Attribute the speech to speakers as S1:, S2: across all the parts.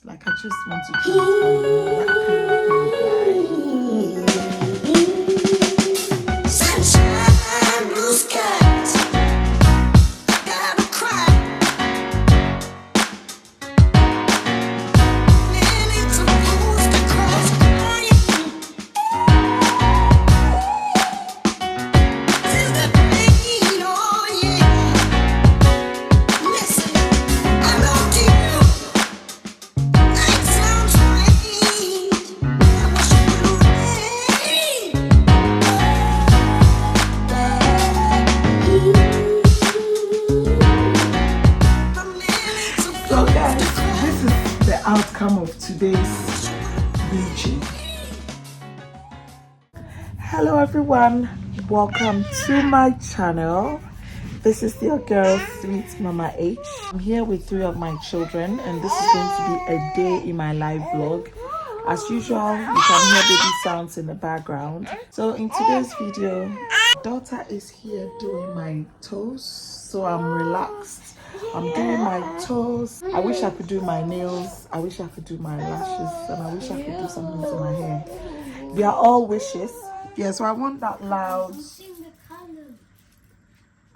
S1: Like, I just want to transform, that kind of thing, guys.
S2: Sunshine, blue skies. I gotta cry. Minutes supposed to cross crying. Since the pain, oh yeah. Listen, I love you. That sounds right. I wish you would
S1: So guys, this is the outcome of today's bleaching. Hello everyone, welcome to my channel. This is your girl Sweet Mama H. I'm here with 3 of my children and this is going to be a day in my life vlog. As usual, you can hear baby sounds in the background. So in today's video, my daughter is here doing my toes, so I'm relaxed. I'm doing my toes. I wish I could do my nails. I wish I could do my lashes, and I wish I could do something to my hair. They are all wishes. Yeah, so I want that loud.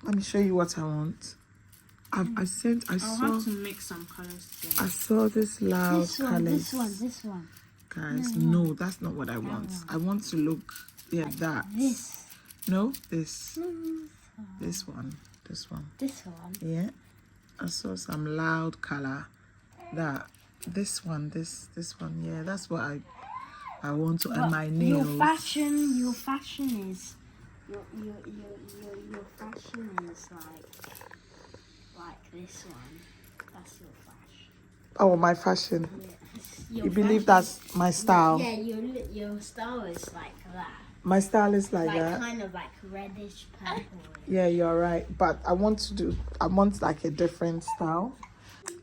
S1: Let me show you what I want. I saw.
S3: have to mix some colors together.
S1: I saw this loud colors.
S4: This one.
S1: Guys, no, that's not what I want. I want to look, yeah, like that.
S4: This.
S1: No, this. This one.
S4: This one.
S1: Yeah. I saw some loud color. That. This one. This one. Yeah, that's what I want to. And my nails.
S4: Your fashion is. Your fashion is like this one. That's your fashion.
S1: Oh, my fashion.
S4: Yeah.
S1: You believe that's my style?
S4: Yeah, your style is like that.
S1: My style is like that.
S4: Kind of like reddish purple.
S1: Yeah, you're right. But I want like a different style.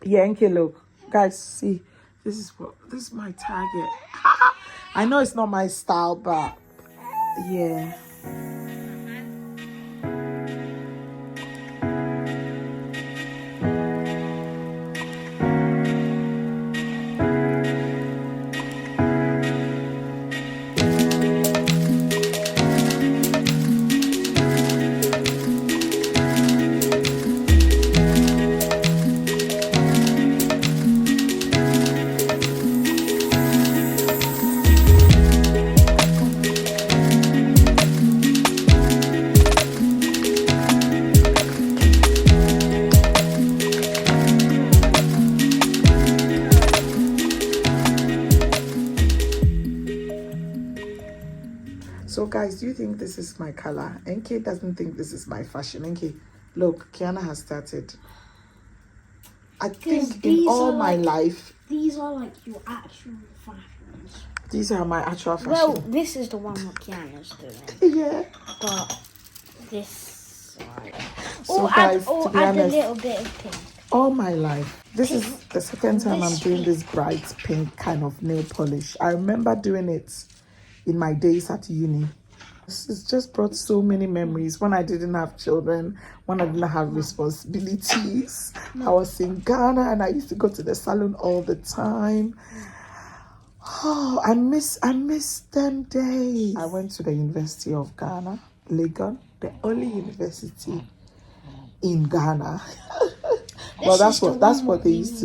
S1: Yeah, okay, look. Guys, see, this is my target. I know it's not my style, but yeah. So guys, do you think this is my color? NK doesn't think this is my fashion. NK, look, Kiana has started. I think in all my life,
S4: These are like your actual fashions.
S1: these are my actual fashion.
S4: Well, this is the one that Kiana's doing.
S1: Yeah.
S4: But this, like,
S1: So guys, to be
S4: add a
S1: honest,
S4: little bit of pink.
S1: all my life, this is the second time I'm doing this bright pink kind of nail polish. I remember doing it in my days at uni. This has just brought so many memories when I didn't have children, when I didn't have responsibilities. I was in Ghana and I used to go to the salon all the time. Oh, I miss them days. I went to the University of Ghana, Legon, the only university in Ghana. Well, that's what they used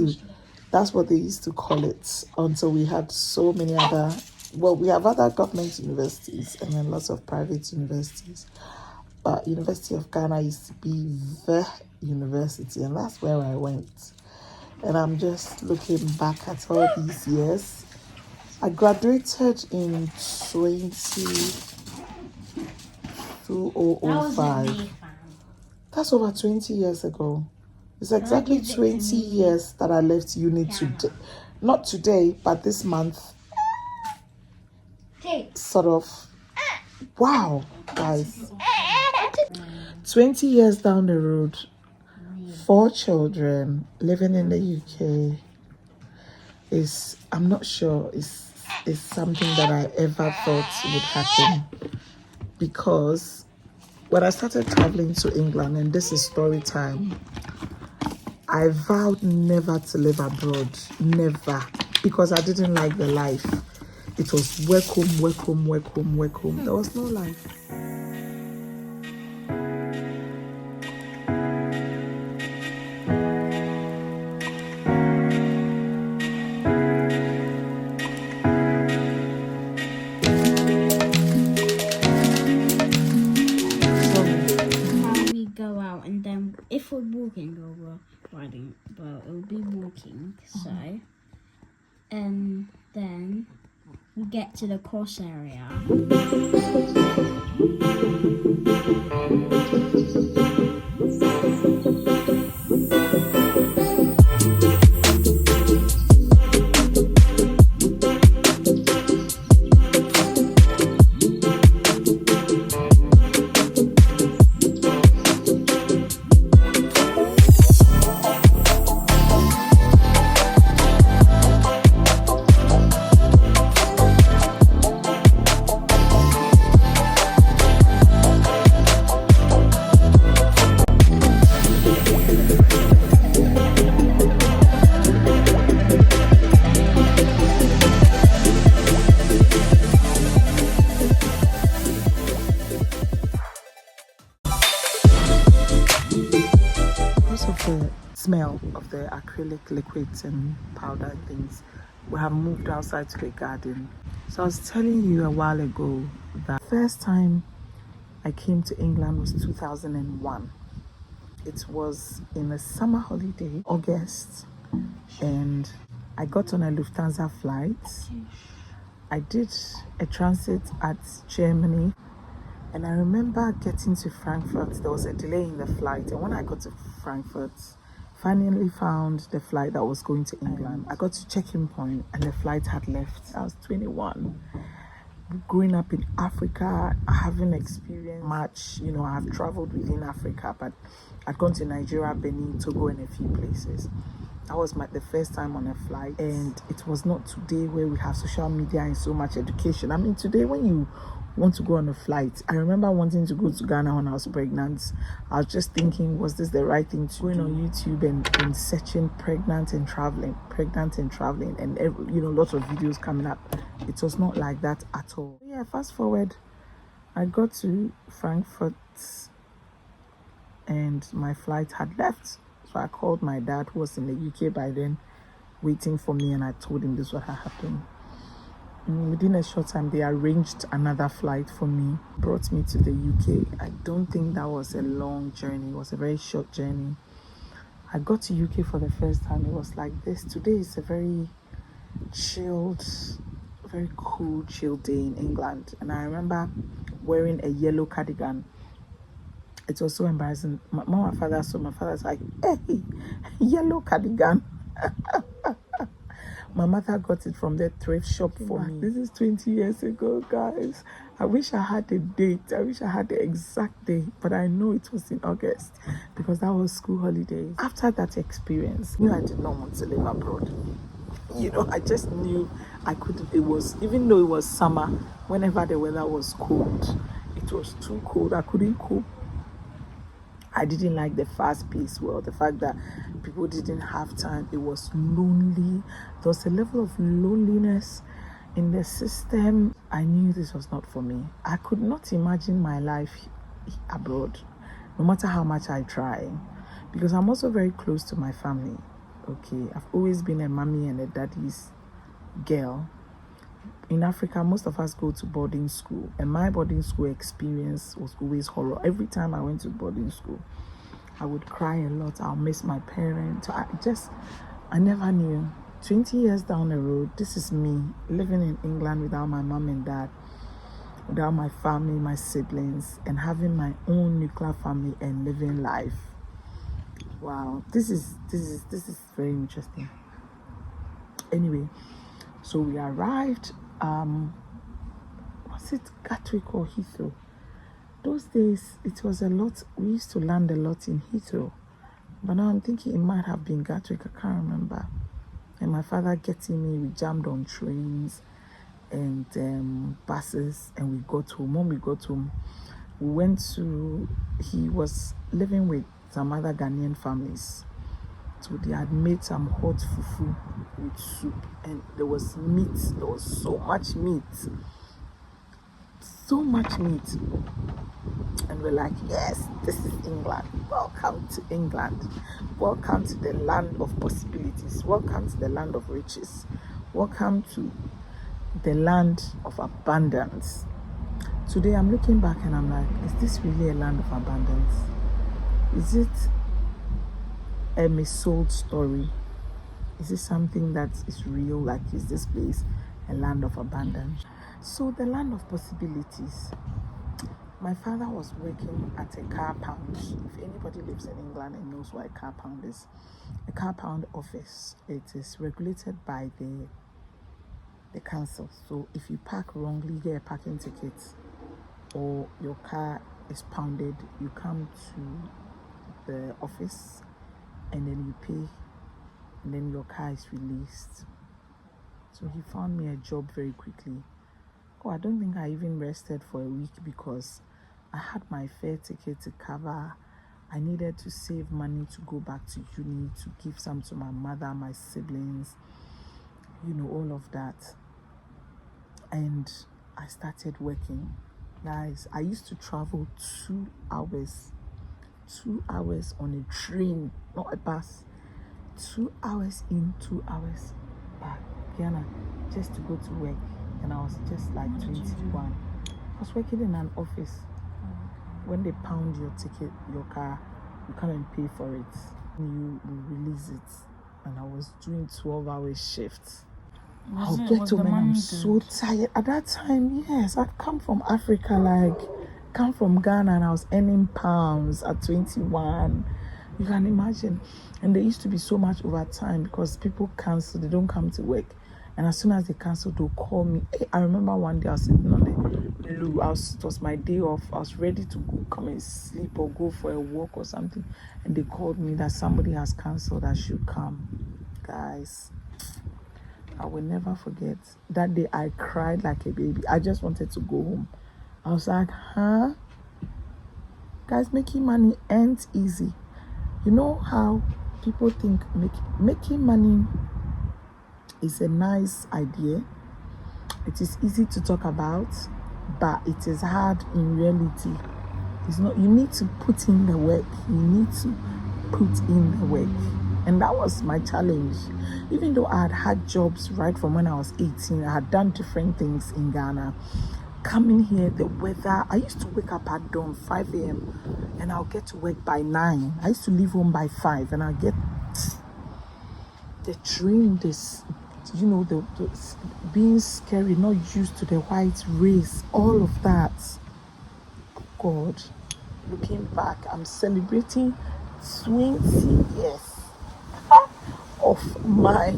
S1: to call it until we had so many other. Well, we have other government universities and then lots of private universities. But University of Ghana used to be the university, and that's where I went. And I'm just looking back at all these years. I graduated in 2005. That's over 20 years ago. It's exactly 20 years that I left uni today. Not today, but this month. Sort of. Wow, guys. 20 years down the road, 4 children, living in the UK is, I'm not sure, is something that I ever thought would happen. Because when I started traveling to England, and this is story time, I vowed never to live abroad. Never. because I didn't like the life. It was work home, work home, work home, work home. There was no life.
S4: How we go out and then if we're walking or we're riding, well, it'll be walking. So, and then we get to the cross area.
S1: Because of the smell of the acrylic liquids and powder and things, we have moved outside to the garden. So I was telling you a while ago that first time I came to England was 2001. It was in a summer holiday, August, and I got on a Lufthansa flight. I did a transit at Germany, and I remember getting to Frankfurt. There was a delay in the flight, and when I got to Frankfurt, finally found the flight that was going to England. I got to check-in point, and the flight had left. I was 21. Growing up in Africa, I haven't experienced much. You know, I have traveled within Africa, but I'd gone to Nigeria, Benin, Togo, and a few places. That was the first time on a flight, and it was not today where we have social media and so much education. I mean, today when you want to go on a flight, I remember wanting to go to Ghana when I was pregnant. I was just thinking, was this the right thing to going on YouTube and searching pregnant and traveling, and you know, lots of videos coming up. It was not like that at all. Yeah, fast forward, I got to Frankfurt and my flight had left. So I called my dad, who was in the UK by then, waiting for me, and I told him this what had happened. Within a short time, they arranged another flight for me, brought me to the UK. I don't think that was a long journey. It was a very short journey. I got to UK for the first time. It was like this. Today is a very chilled, very cool, chilled day in England. And I remember wearing a yellow cardigan. It was so embarrassing. My mom and father saw. My father's like, hey, yellow cardigan. My mother got it from the thrift shop for me. This is 20 years ago, guys. I wish I had the date. I wish I had the exact day, but I know it was in August because that was school holidays. After that experience, I knew I did not want to live abroad. You know, I just knew I couldn't. It was, even though it was summer, whenever the weather was cold, it was too cold. I couldn't cope. I didn't like the fast-paced world, the fact that people didn't have time. It was lonely. There was a level of loneliness in the system. I knew this was not for me. I could not imagine my life abroad, no matter how much I try, because I'm also very close to my family. Okay, I've always been a mommy and a daddy's girl. In Africa, most of us go to boarding school, and my boarding school experience was always horror. Every time I went to boarding school, I would cry a lot. I'll miss my parents. I never knew. 20 years down the road, this is me living in England without my mom and dad, without my family, my siblings, and having my own nuclear family and living life. Wow, this is very interesting. Anyway, so we arrived. Was it Gatwick or Heathrow? Those days, it was a lot. We used to land a lot in Heathrow, but now I'm thinking it might have been Gatwick. I can't remember. And my father getting me, we jammed on trains and buses, and we got home. When we got home, we went to. He was living with some other Ghanaian families, So they had made some hot fufu with soup, and there was meat. There was so much meat. So much meat. And we're like, yes, this is England. Welcome to England. Welcome to the land of possibilities. Welcome to the land of riches. Welcome to the land of abundance. Today I'm looking back and I'm like, is this really a land of abundance? Is it a missold story? Is it something that is real? Like, is this place a land of abundance? So the land of possibilities. My father was working at a car pound. If anybody lives in England and knows what a car pound is, a car pound office, it is regulated by the council. So if you park wrongly, you get a parking ticket, or your car is pounded, you come to the office and then you pay, and then your car is released. So he found me a job very quickly. Oh, I don't think I even rested for a week because I had my fare ticket to cover. I needed to save money to go back to uni, to give some to my mother, my siblings, all of that. And I started working. Guys, I used to travel 2 hours. 2 hours on a train, not a bus. 2 hours in, 2 hours back. Kiana, just to go to work. And I was just like 21. I was working in an office. When they pound your ticket, your car, you come and pay for it. You release it. And I was doing 12-hour shifts. I'll get home and I'm so tired. At that time, yes, I'd come from Africa, come from Ghana, and I was earning pounds at 21. You can imagine. And there used to be so much overtime because people cancel, they don't come to work. And as soon as they cancel, they'll call me. Hey, I remember one day I was sitting on the loo. It was my day off. I was ready to go, come and sleep or go for a walk or something. And they called me that somebody has canceled. I should come. Guys, I will never forget. That day I cried like a baby. I just wanted to go home. I was like, huh? Guys, making money ain't easy. You know how people think making money is a nice idea. It is easy to talk about, but it is hard in reality. It's not. You need to put in the work. You need to put in the work. And that was my challenge. Even though I had had jobs right from when I was 18, I had done different things in Ghana. Coming here, the weather, I used to wake up at dawn, 5 a.m. and I'll get to work by 9. I used to leave home by 5 and I'll get the train, the being scary, not used to the white race, all of that. God, looking back, I'm celebrating 20 years of my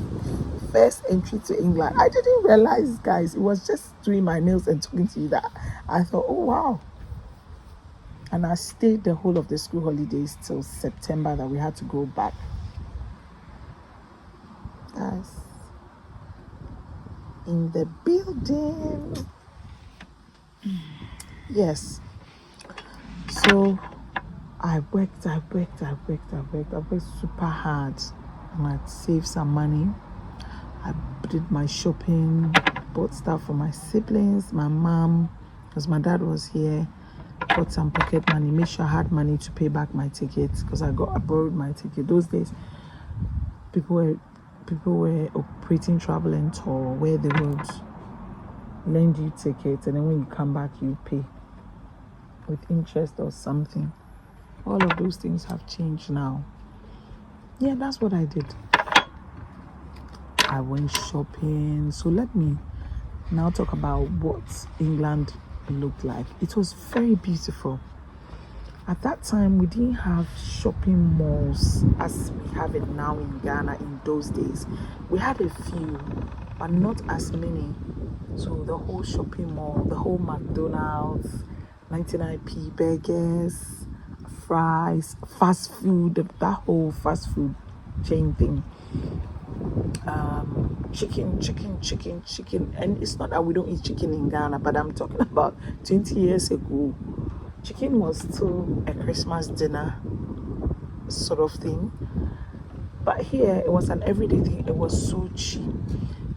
S1: first entry to England. I didn't realize, guys, it was just doing my nails and talking to you that I thought, oh wow. And I stayed the whole of the school holidays till September that we had to go back. Guys, in the building. Yes. So I worked super hard, and I saved some money. I did my shopping, bought stuff for my siblings, my mom, because my dad was here, got some pocket money, made sure I had money to pay back my tickets, because I borrowed my ticket. Those days, people were operating travel and tour where they would lend you tickets, and then when you come back, you pay with interest or something. All of those things have changed now. Yeah, that's what I did. I went shopping. So let me now talk about what England looked like. It was very beautiful. At that time, we didn't have shopping malls as we have it now in Ghana in those days. We had a few, but not as many. So the whole shopping mall, the whole McDonald's, 99p burgers, fries, fast food, that whole fast food chain thing. Chicken. And it's not that we don't eat chicken in Ghana, but I'm talking about 20 years ago. Chicken was still a Christmas dinner sort of thing. But here it was an everyday thing. It was so cheap.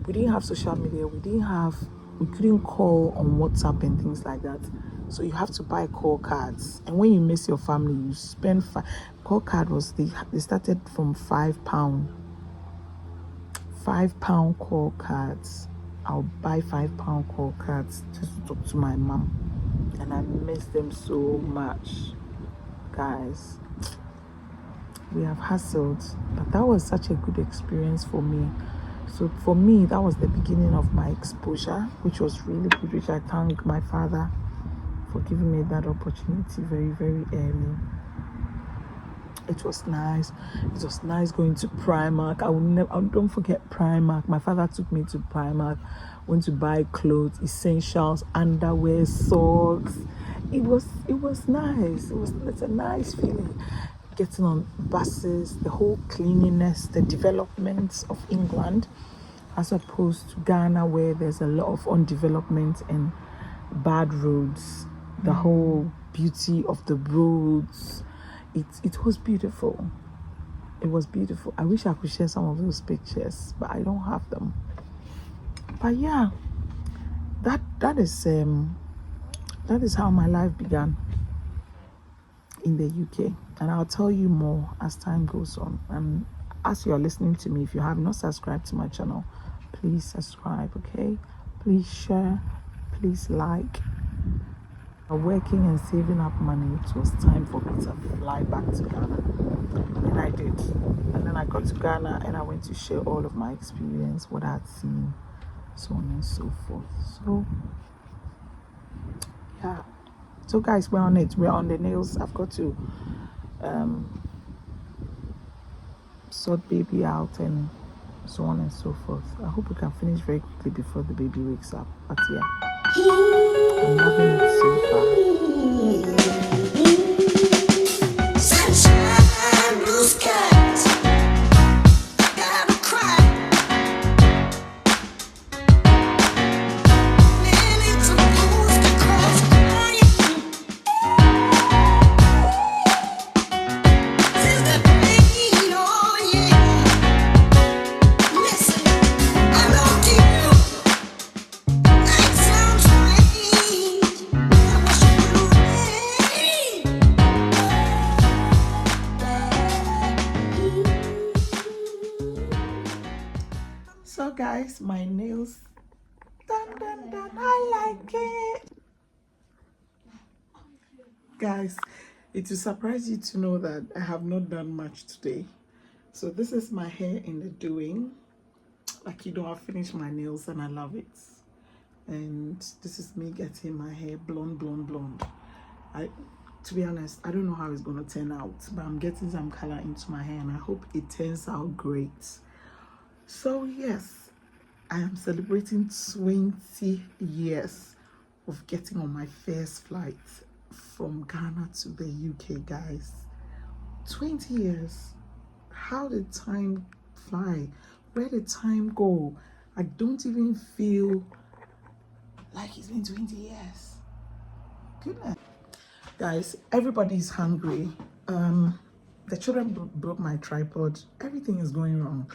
S1: We didn't have social media. We couldn't call on WhatsApp and things like that. So you have to buy call cards. And when you miss your family, you spend call card was they started from £5. £5 call cards. I'll buy £5 call cards just to talk to my mom. And I miss them so much. Guys, we have hustled, but that was such a good experience for me. So for me, that was the beginning of my exposure, which was really good, which I thank my father for giving me that opportunity very, very early. It was nice. It was nice going to Primark. I don't forget Primark. My father took me to Primark, went to buy clothes, essentials, underwear, socks. It was nice. It's a nice feeling. Getting on buses, the whole cleanliness, the developments of England, as opposed to Ghana, where there's a lot of undevelopment and bad roads. The whole beauty of the roads. It was beautiful. It was beautiful. I wish I could share some of those pictures, but I don't have them. But yeah, that is how my life began in the UK, and I'll tell you more as time goes on. And as you are listening to me, if you have not subscribed to my channel, please subscribe, okay? Please share, please like. Working and saving up money, it was time for me to fly back to Ghana, and I did. And then I got to Ghana and I went to share all of my experience, what I had seen, so on and so forth. So yeah, so guys, we're on it. We're on the nails. I've got to sort baby out and so on and so forth. I hope we can finish very quickly before the baby wakes up. But yeah, I'm loving it so far.
S2: Sunshine, blue skies. I gotta cry. Man, it's supposed to cross crying. Since the pain, oh yeah. Listen, I love you. That sounds right. I wish you would
S1: So guys, my nails, dun, dun, dun, I like it. Guys, it will surprise you to know that I have not done much today. So this is my hair in the doing. Like, you know, I finished my nails and I love it. And this is me getting my hair blonde. To be honest, I don't know how it's gonna turn out, but I'm getting some color into my hair and I hope it turns out great. So yes, I am celebrating 20 years of getting on my first flight from Ghana to the UK, guys. 20 years. How did time fly? Where did time go? I don't even feel like it's been 20 years. Goodness. Guys, everybody's hungry. The children broke my tripod. Everything is going wrong.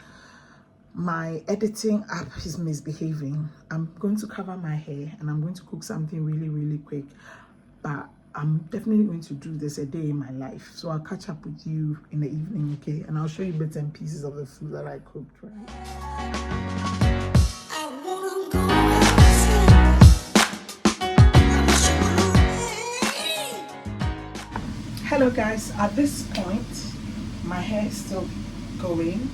S1: My editing app is misbehaving. I'm going to cover my hair and I'm going to cook something really quick, but I'm definitely going to do this a day in my life. So I'll catch up with you in the evening, okay? And I'll show you bits and pieces of the food that I cooked, right?
S2: I wanna go outside. I wish you would.
S1: Hello guys, at this point my hair is still going.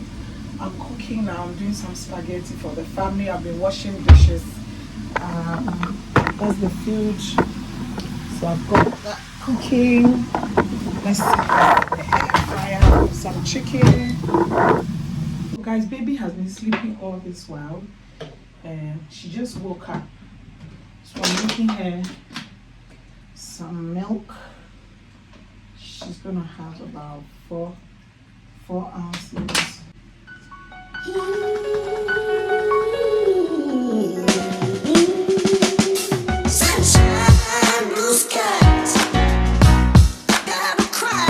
S1: I'm cooking now. I'm doing some spaghetti for the family. I've been washing dishes. That's the food. So I've got that cooking. Let's see the air fryer, some chicken. Guys, baby has been sleeping all this while. She just woke up. So I'm making her some milk. She's gonna have about four ounces.
S2: Sunshine, blue skies. I gotta cry.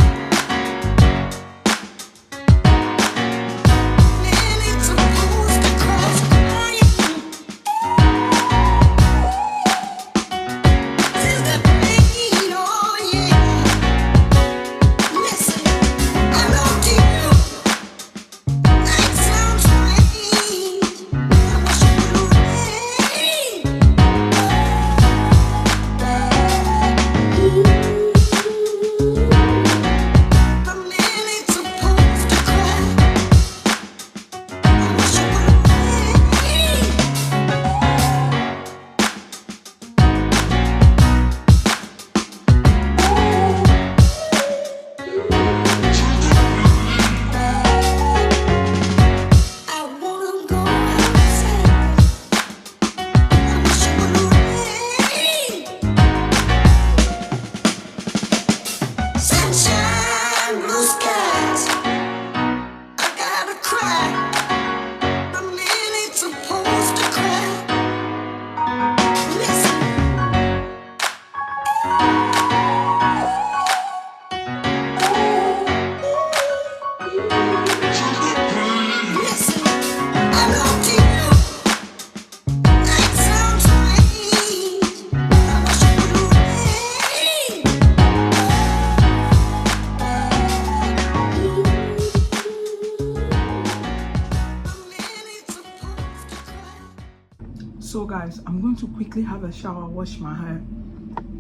S1: So guys, I'm going to quickly have a shower, wash my hair,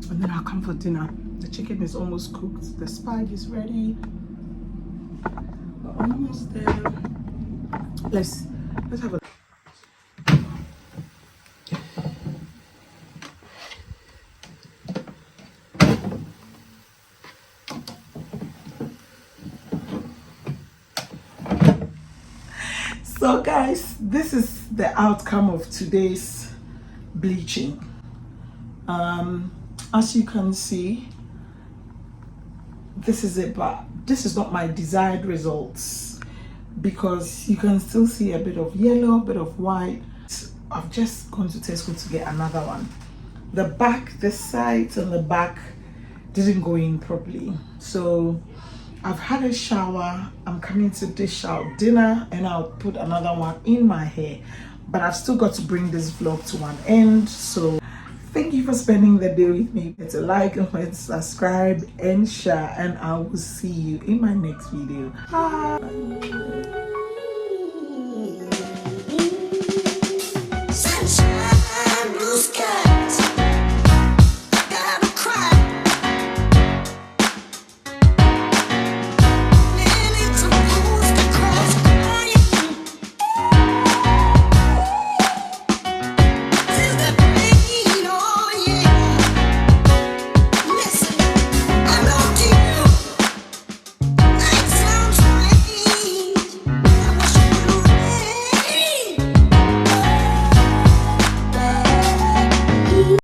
S1: and then I'll come for dinner. The chicken is almost cooked, the spag is ready. We're almost there. Let's have a So guys, this is the outcome of today's bleaching. As you can see, this is it, but this is not my desired results because you can still see a bit of yellow, a bit of white. I've just gone to Tesco to get another one. The back, the sides and the back didn't go in properly. So I've had a shower, I'm coming to dish out dinner, and I'll put another one in my hair. But I've still got to bring this vlog to an end. So thank you for spending the day with me. Hit a like and subscribe and share, and I will see you in my next video. Bye.